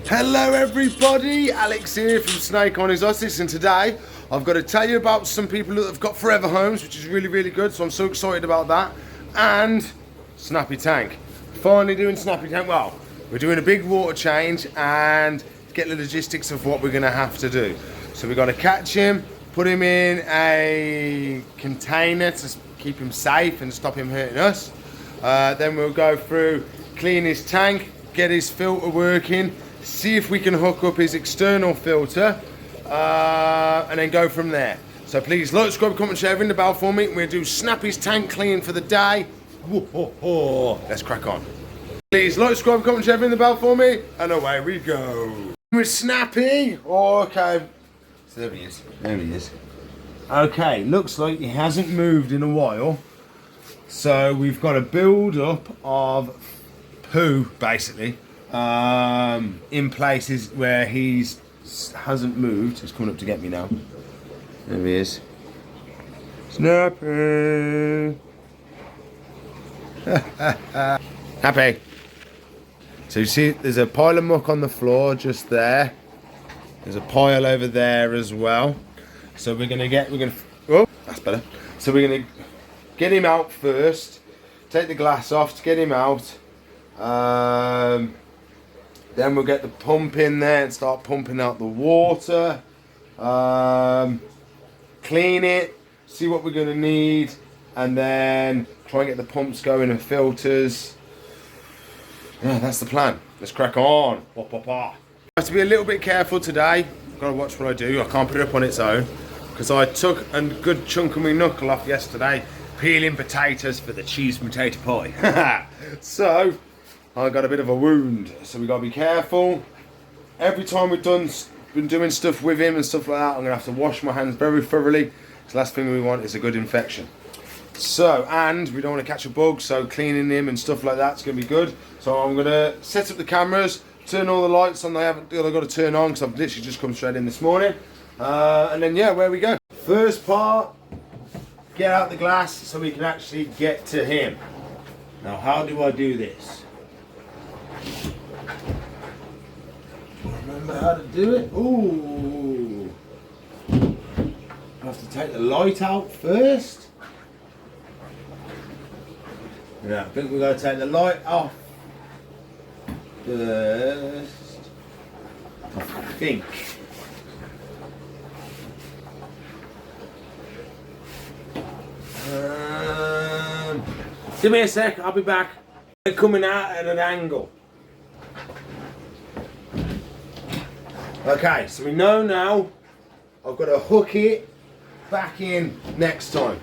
Hello everybody, Alex here from Snake on his Ossis, and today I've got to tell you about some people that have got forever homes, which is really good, so I'm so excited about that. And Snappy Tank. Finally doing Snappy Tank. Well, we're doing a big water change and get the logistics of what we're going to have to do. So we've got to catch him, put him in a container to keep him safe and stop him hurting us. Then we'll go through, clean his tank, get his filter working, see if we can hook up his external filter, and then go from there. So please like, subscribe, comment, share, ring the bell for me. We'll do Snappy's tank clean for the day. Let's crack on. Please like, subscribe, comment, share, ring the bell for me, and away we go. With Snappy. Okay. So there he is. There he is. Okay, looks like he hasn't moved in a while. So we've got a build up of poo, basically. In places where he's hasn't moved. He's coming up to get me now. There he is. Snappy. Happy. So you see there's a pile of muck on the floor just there. There's a pile over there as well. So we're gonna oh, that's better. So we're gonna get him out first. Take the glass off to get him out. Then we'll get the pump in there and start pumping out the water. Clean it, see what we're going to need, and then try and get the pumps going and filters. Yeah, that's the plan. Let's crack on. I have to be a little bit careful today. I've got to watch what I do. I can't put it up on its own because I took a good chunk of my knuckle off yesterday peeling potatoes for the cheese potato pie. So I got a bit of a wound, so we got to be careful. Every time we've been doing stuff with him and stuff like that, I'm going to have to wash my hands very thoroughly. The last thing we want is a good infection. So, and we don't want to catch a bug, so cleaning him and stuff like that's going to be good. So I'm going to set up the cameras, turn all the lights on. I've got to turn on because I've literally just come straight in this morning. And then, yeah, where we go. First part, get out the glass so we can actually get to him. Now, how do I do this? Remember how to do it? Ooh. I have to take the light out first. Yeah, I think we're going to take the light off first. I think. Give me a sec, I'll be back. They're coming out at an angle. Okay, so we know now I've got to hook it back in next time.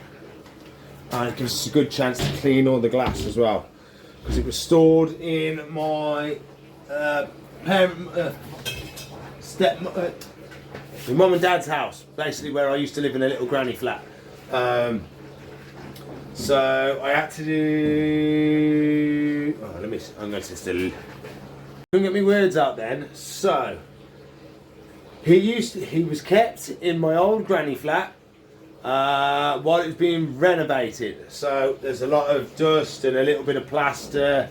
And it gives us a good chance to clean all the glass as well. Because it was stored in my my mum and dad's house. Basically where I used to live in a little granny flat. So I had to do... Oh, I'm going to still... Couldn't get my words out then. So... He was kept in my old granny flat while it was being renovated. So there's a lot of dust and a little bit of plaster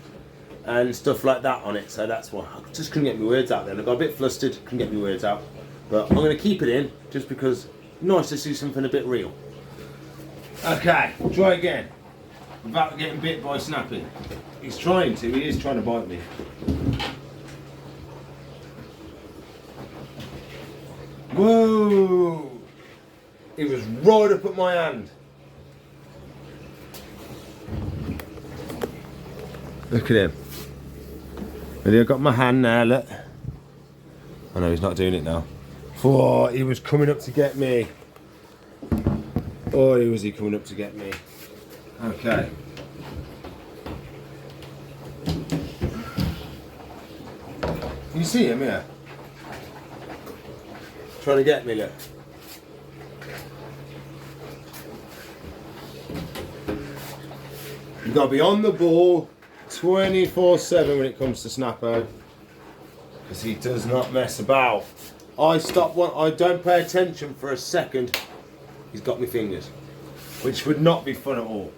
and stuff like that on it. So that's why I just couldn't get my words out then. I got a bit flustered, couldn't get my words out. But I'm going to keep it in just because it's nice to see something a bit real. Okay, try again. Without getting bit by Snappy. He is trying to bite me. Whoa! It was right up at my hand. Look at him. Really, I got my hand now, look. I know he's not doing it now. Oh, he was coming up to get me. Oh, was he coming up to get me? Okay. You see him here? Trying to get me, look. You've got to be on the ball 24/7 when it comes to Snappo, because he does not mess about. I don't pay attention for a second. He's got my fingers, which would not be fun at all.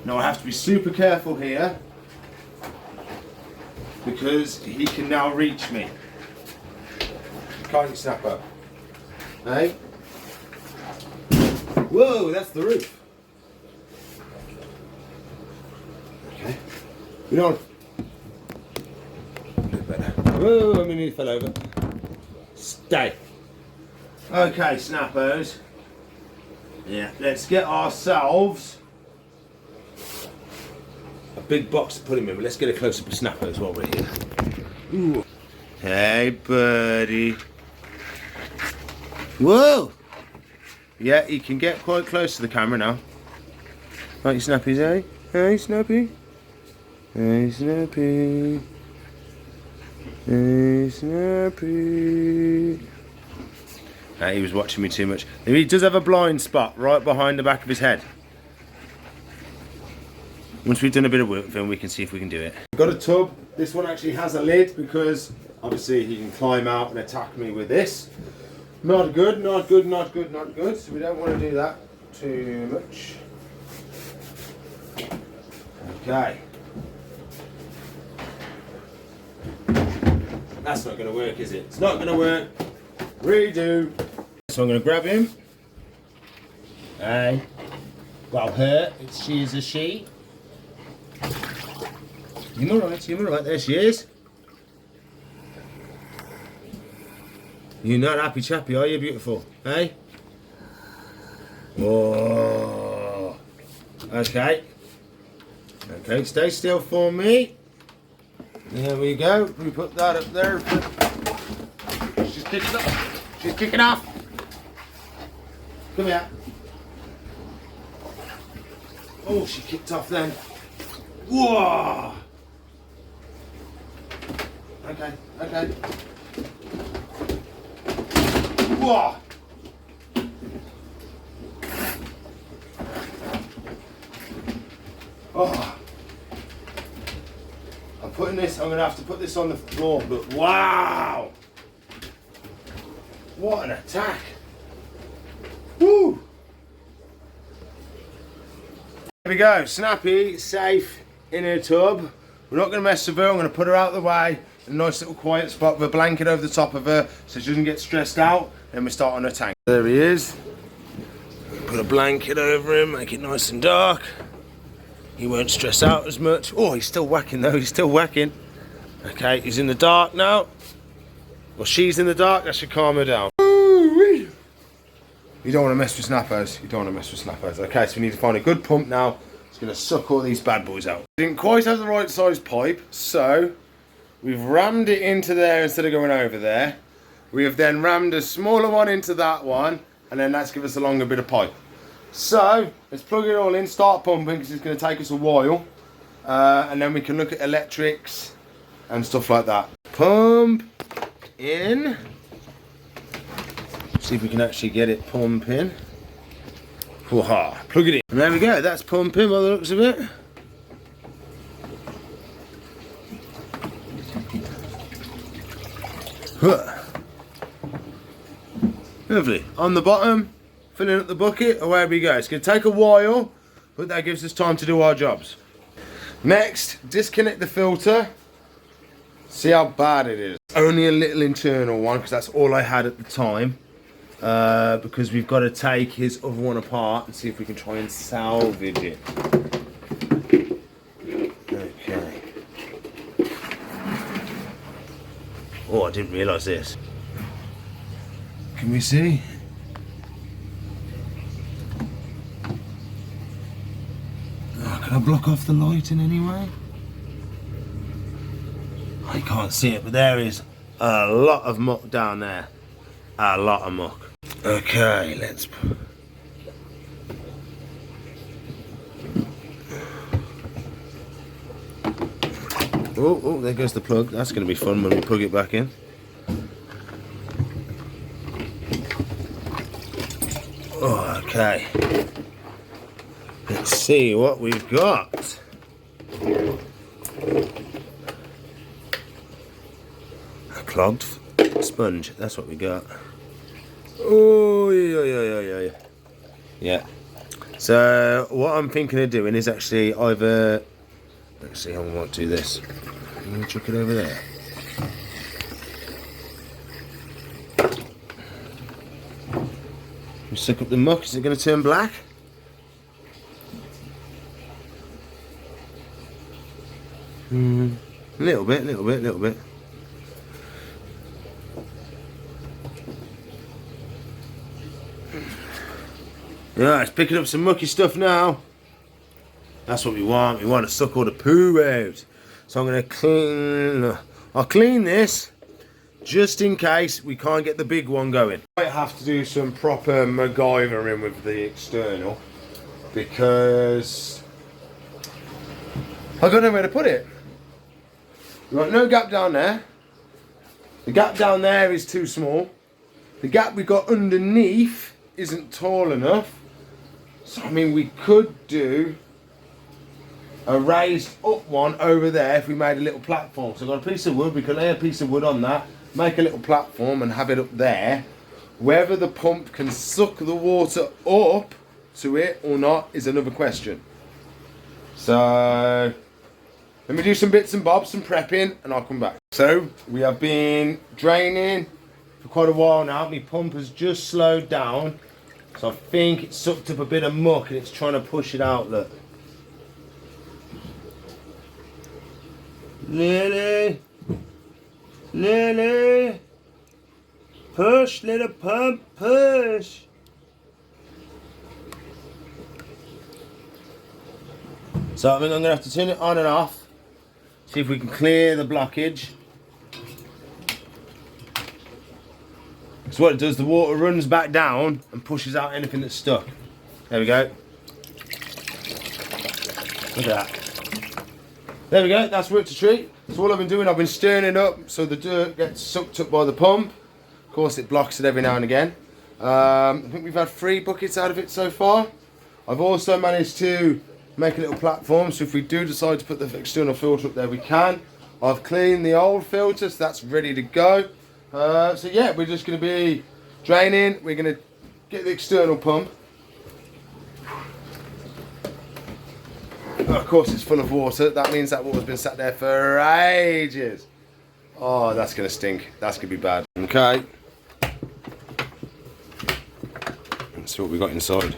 Now I have to be super careful here because he can now reach me. Can't you, Snapper? Hey? Whoa, that's the roof. Okay. We don't. Whoa, I mean, he fell over. Stay. Okay, Snappers. Yeah, let's get ourselves a big box to put him in, but let's get a close-up of Snappers while we're here. Ooh. Hey, buddy. Whoa! Yeah, he can get quite close to the camera now. Right, you Snappies, eh? Hey, Snappy. Hey, Snappy. Hey, Snappy. He was watching me too much. He does have a blind spot right behind the back of his head. Once we've done a bit of work with him, we can see if we can do it. Got a tub. This one actually has a lid because obviously he can climb out and attack me with this. Not good, not good, not good, not good. So we don't want to do that too much. Okay. That's not going to work, is it? It's not going to work. Redo. So I'm going to grab him. Hey. Well, her. She's a she. You're alright, you're alright. There she is. You're not happy chappy, are you, beautiful? Hey? Whoa. Okay. Okay, stay still for me. There we go. We put that up there. She's kicking off. She's kicking off. Come here. Oh, she kicked off then. Whoa. Okay, okay. Whoa. Oh. I'm putting this, I'm going to have to put this on the floor, but wow! What an attack! Woo! There we go, Snappy, safe in her tub. We're not going to mess with her, I'm going to put her out of the way, in a nice little quiet spot with a blanket over the top of her so she doesn't get stressed out, then we start on her tank. There he is. Put a blanket over him, make it nice and dark. He won't stress out as much. Oh, he's still whacking though, he's still whacking. Okay, he's in the dark now. Well, she's in the dark, that should calm her down. You don't want to mess with snappers. You don't want to mess with snappers. Okay, so we need to find a good pump now. It's going to suck all these bad boys out. Didn't quite have the right size pipe, so we've rammed it into there instead of going over there. We have then rammed a smaller one into that one, and then that's give us a longer bit of pipe. So, let's plug it all in, start pumping, because it's going to take us a while. And then we can look at electrics and stuff like that. Pump in. See if we can actually get it pumping. Whoa, plug it in. And there we go, that's pumping by the looks of it. Huh. Lovely. On the bottom, filling up the bucket, away we go. It's going to take a while, but that gives us time to do our jobs. Next, disconnect the filter. See how bad it is. Only a little internal one, because that's all I had at the time. Because we've got to take his other one apart and see if we can try and salvage it. Okay. Oh, I didn't realise this. Can we see? Oh, can I block off the light in any way? I can't see it, but there is a lot of muck down there. A lot of muck. Okay, let's... Oh, there goes the plug. That's going to be fun when we plug it back in. Oh, okay. Let's see what we've got. A clogged sponge. That's what we got. Oh, yeah. Yeah. So what I'm thinking of doing is actually either Let's see how we might do this. I'm going to chuck it over there. We suck up the muck. Is it going to turn black? A little bit. Yeah, it's picking up some mucky stuff now. That's what we want. We want to suck all the poo out. So I'm going to I'll clean this just in case we can't get the big one going. I might have to do some proper MacGyvering with the external because I don't know where to put it. We've got no gap down there. The gap down there is too small. The gap we got underneath isn't tall enough. So I mean, we could do a raised up one over there if we made a little platform. So I've got a piece of wood, we can lay a piece of wood on that, make a little platform and have it up there. Whether the pump can suck the water up to it or not is another question. So let me do some bits and bobs, some prepping, and I'll come back. So we have been draining for quite a while now. My pump has just slowed down. So I think it sucked up a bit of muck and it's trying to push it out, look. Lily, push, little pump, push. So I think I'm going to have to turn it on and off, see if we can clear the blockage. So what it does, the water runs back down and pushes out anything that's stuck. There we go. Look at that. There we go, that's worked a treat. So all I've been doing, I've been stirring it up so the dirt gets sucked up by the pump. Of course it blocks it every now and again. I think we've had 3 buckets out of it so far. I've also managed to make a little platform, so if we do decide to put the external filter up there, we can. I've cleaned the old filter, so that's ready to go. So yeah, we're just going to be draining. We're going to get the external pump. Of course it's full of water. That means that water's been sat there for ages. Oh, that's going to stink. That's going to be bad. Okay. Let's see what we got inside.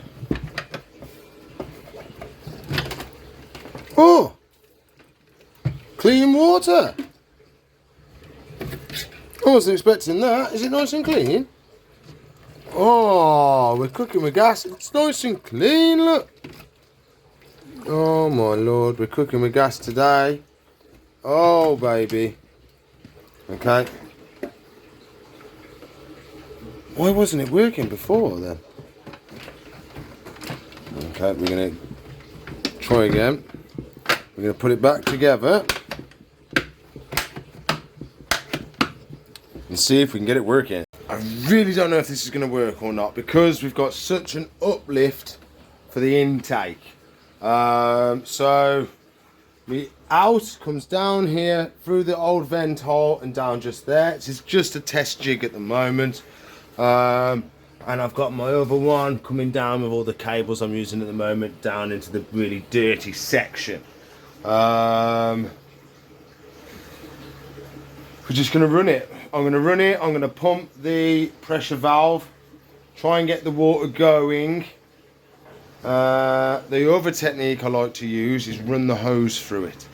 Oh! Clean water! I wasn't expecting that. Is it nice and clean? Oh, we're cooking with gas. It's nice and clean, look. Oh my lord, we're cooking with gas today. Oh baby. Okay. Why wasn't it working before then? Okay, we're going to try again. We're going to put it back together and see if we can get it working. I really don't know if this is going to work or not because we've got such an uplift for the intake. So the out comes down here through the old vent hole and down just there. This is just a test jig at the moment. And I've got my other one coming down with all the cables I'm using at the moment down into the really dirty section. We're just going to run it. I'm going to run it. I'm going to pump the pressure valve, try and get the water going. The other technique I like to use is run the hose through it.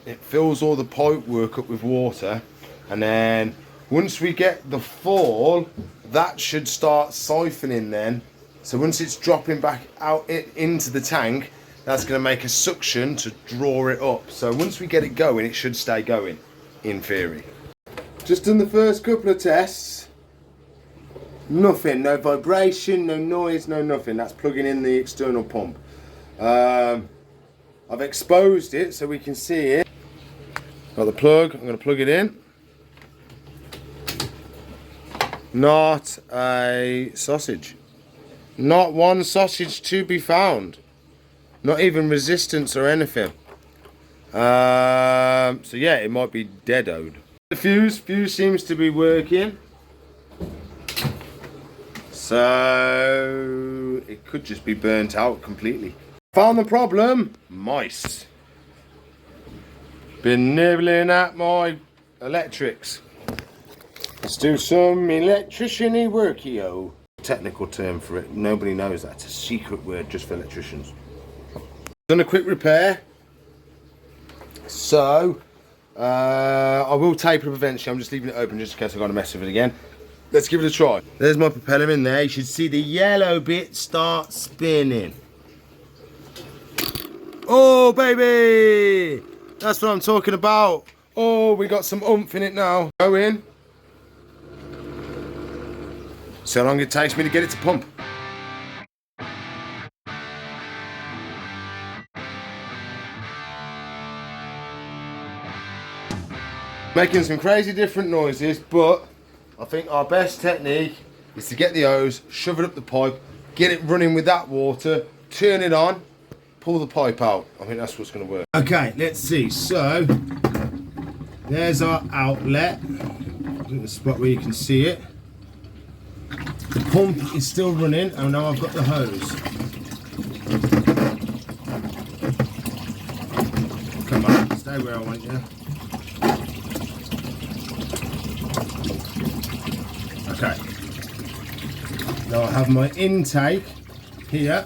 It fills all the pipe work up with water, and then once we get the fall, that should start siphoning then. So once it's dropping back out into the tank, that's going to make a suction to draw it up. So once we get it going, it should stay going, in theory. Just done the first couple of tests. Nothing, no vibration, no noise, no nothing. That's plugging in the external pump. I've exposed it so we can see it. Got the plug, I'm going to plug it in. Not a sausage. Not one sausage to be found. Not even resistance or anything. So yeah, it might be deadoed. The fuse seems to be working. So it could just be burnt out completely. Found the problem, mice. Been nibbling at my electrics. Let's do some electrician-y workio. Technical term for it. Nobody knows that. It's a secret word just for electricians. Done a quick repair. So, I will tape it up eventually. I'm just leaving it open just in case I've got to mess with it again. Let's give it a try. There's my propeller in there. You should see the yellow bit start spinning. Oh, baby! That's what I'm talking about. Oh, we got some oomph in it now. Go in. See how long it takes me to get it to pump. Making some crazy different noises, but I think our best technique is to get the hose, shove it up the pipe, get it running with that water, turn it on, pull the pipe out. I think that's what's going to work. Okay, let's see. So, there's our outlet. The spot where you can see it. The pump is still running, and now I've got the hose. Come on, stay where I want you. Okay. Now I have my intake here.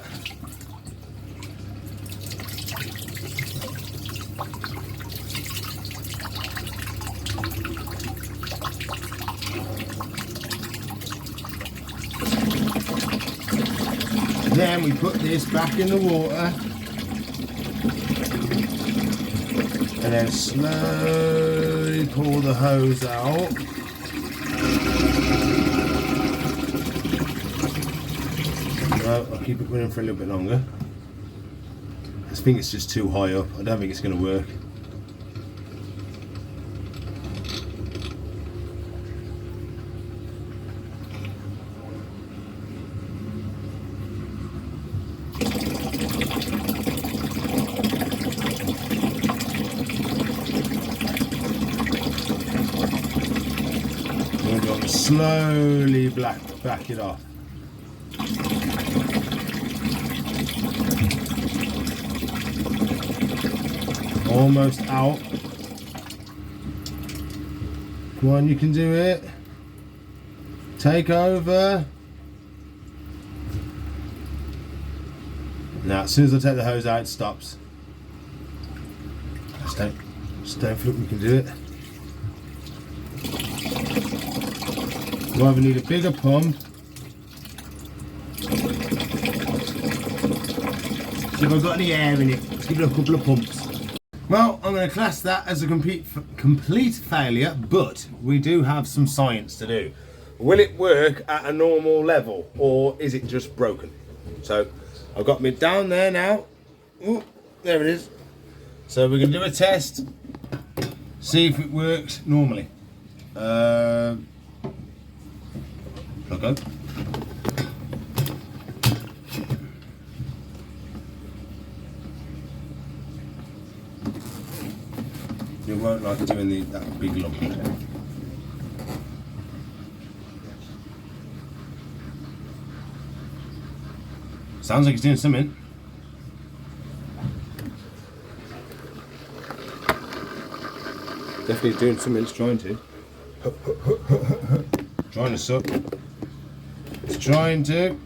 Then we put this back in the water and then slowly pull the hose out. No, I'll keep it running for a little bit longer. I think it's just too high up. I don't think it's going to work. We're going to slowly back it off. Almost out. Come on, you can do it. Take over. Now, as soon as I take the hose out, it stops. Just don't feel we can do it. You either need a bigger pump. See if I've got any air in it. Let's give it a couple of pumps. Well, I'm going to class that as a complete failure, but we do have some science to do. Will it work at a normal level, or is it just broken? So, I've got me down there now. Ooh, there it is. So we're going to do a test, see if it works normally. Okay. You won't like doing that big lump. Sounds like it's doing something. Definitely doing something, it's trying to. Trying to suck. It's trying to.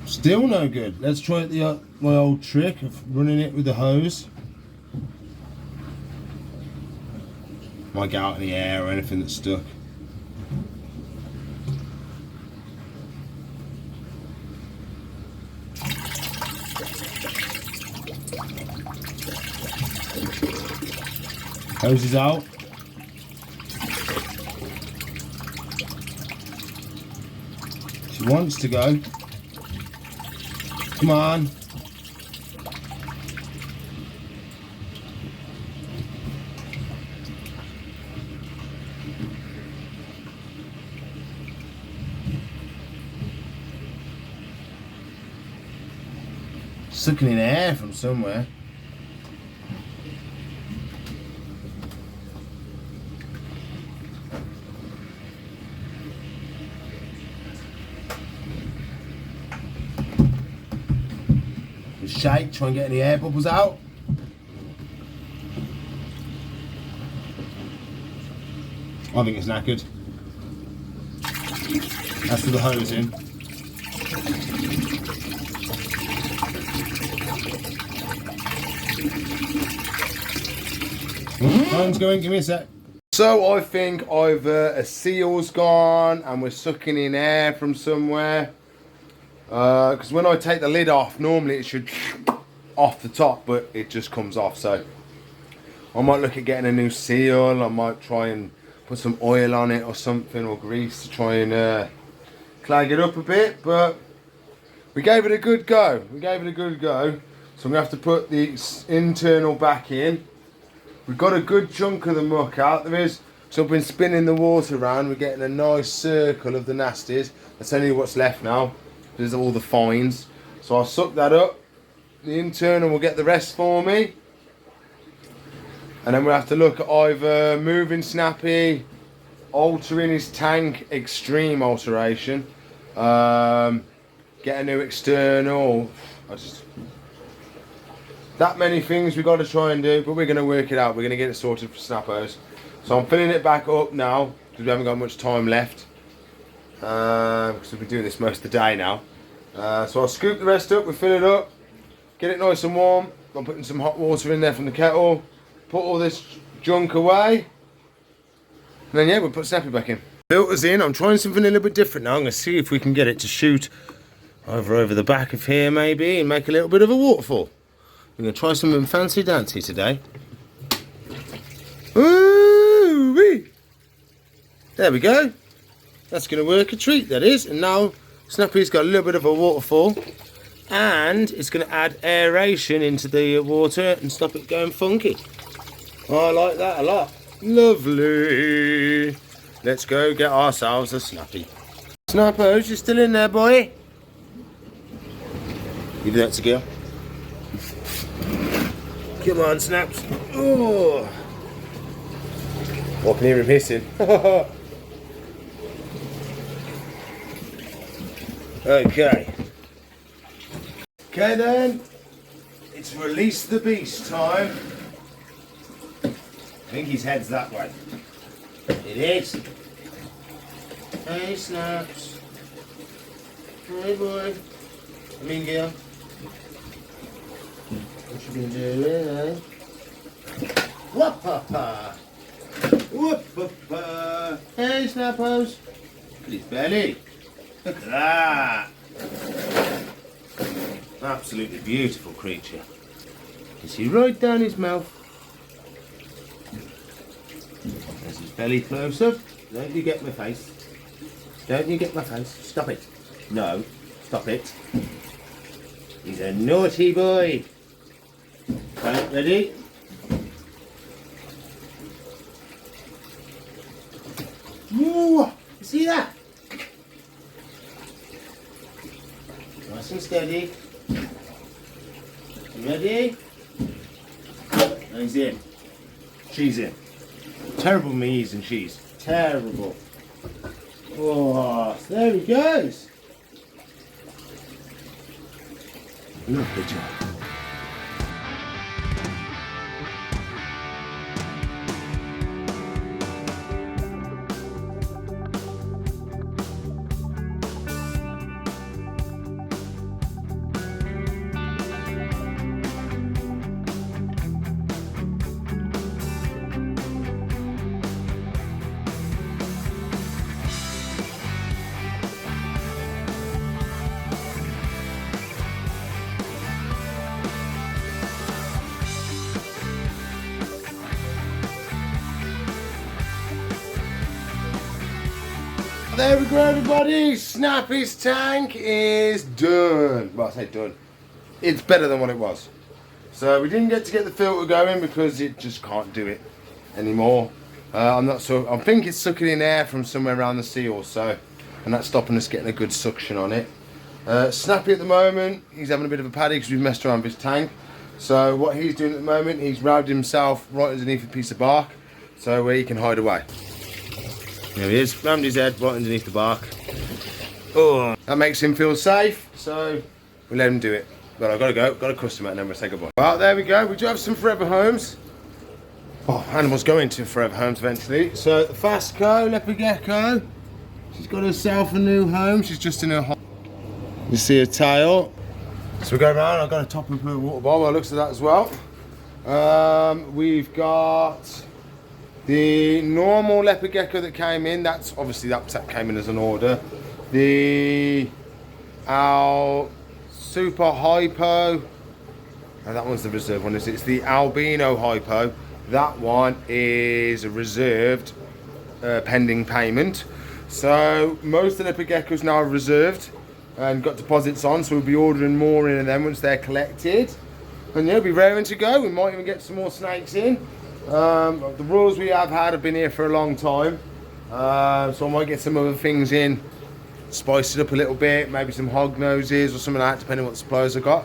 Still no good. Let's try my old trick of running it with the hose. Might get out in the air or anything that's stuck. Hose is out. She wants to go. Come on. Sucking in air from somewhere. Just shake, try and get any air bubbles out. I think it's knackered. As for the hosing, phone's going, give me a sec. So I think either a seal's gone and we're sucking in air from somewhere. Because when I take the lid off, normally it should off the top, but it just comes off. So I might look at getting a new seal. I might try and put some oil on it or something, or grease to try and clag it up a bit. But we gave it a good go. So I'm going to have to put the internal back in. We've got a good chunk of the muck out. There is, so I've been spinning the water around. We're getting a nice circle of the nasties. That's only what's left now. There's all the fines. So I'll suck that up. The internal will get the rest for me. And then we'll have to look at either moving Snappy, altering his tank, extreme alteration, get a new external. That many things we've got to try and do, but we're going to work it out. We're going to get it sorted for Snappos. So I'm filling it back up now because we haven't got much time left. Because we'll be doing this most of the day now. So I'll scoop the rest up, we'll fill it up, get it nice and warm. I'm putting some hot water in there from the kettle, put all this junk away, and then yeah, we'll put Snappy back in. Filters in, I'm trying something a little bit different now. I'm going to see if we can get it to shoot over the back of here maybe and make a little bit of a waterfall. We're going to try something fancy dancy today. Ooh-wee. There we go. That's going to work a treat, that is. And now Snappy's got a little bit of a waterfall, and it's going to add aeration into the water and stop it going funky. I like that a lot. Lovely. Let's go get ourselves a Snappy. Snappos, you still in there, boy? Give that to girl. Come on, Snaps. Oh, I can hear him hissing. Okay. Okay then, it's release the beast time. I think his head's that way. It is. Hey Snaps. Hey boy. I mean girl. What you been doing, eh? Whoop-ha-ha. Whoop-ha-ha. Hey Snappos. Look at his belly. Look at that. Absolutely beautiful creature. You see right down his mouth. There's his belly close up. Don't you get my face. Don't you get my face. Stop it. No. Stop it. He's a naughty boy. Right, ready? Ooh, you see that? Nice and steady. You ready? And he's in. She's in. Terrible me and she's. Terrible. Oh, there he goes. Lovely job. There we go, everybody. Snappy's tank is done. Well, I say done. It's better than what it was. So we didn't get the filter going because it just can't do it anymore. I'm not so. I think it's sucking in air from somewhere around the seal, so, and that's stopping us getting a good suction on it. Snappy at the moment, he's having a bit of a paddy because we've messed around with his tank. So what he's doing at the moment, he's wrapped himself right underneath a piece of bark, so where he can hide away. There he is, rammed his head right underneath the bark. Oh, that makes him feel safe, so we let him do it. But I've got to go, got a customer, and then we'll say goodbye. Well, there we go. We do have some forever homes. Oh, animals go into forever homes eventually. So, Fasco, leopard gecko. She's got herself a new home. She's just in her home. You see her tail. So we go around. I've got a top of her water bottle. Well, looks at that as well. We've got the normal leopard gecko that came in. That's obviously that came in as an order. Our super hypo. Oh, that one's the reserve one. It's the albino hypo. That one is a reserved pending payment. So most of the leopard geckos now are reserved and got deposits on, so we'll be ordering more in of them once they're collected. And yeah, we'll be raring to go. We might even get some more snakes in. The rules we have been here for a long time. So I might get some other things in, spice it up a little bit, maybe some hog noses or something like that, depending on what supplies I got.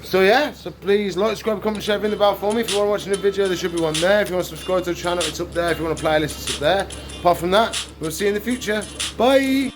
So yeah, so please like, subscribe, comment, share, ring the bell for me. If you want to watch a video, there should be one there. If you want to subscribe to the channel, it's up there. If you want a playlist, it's up there. Apart from that, we'll see you in the future. Bye!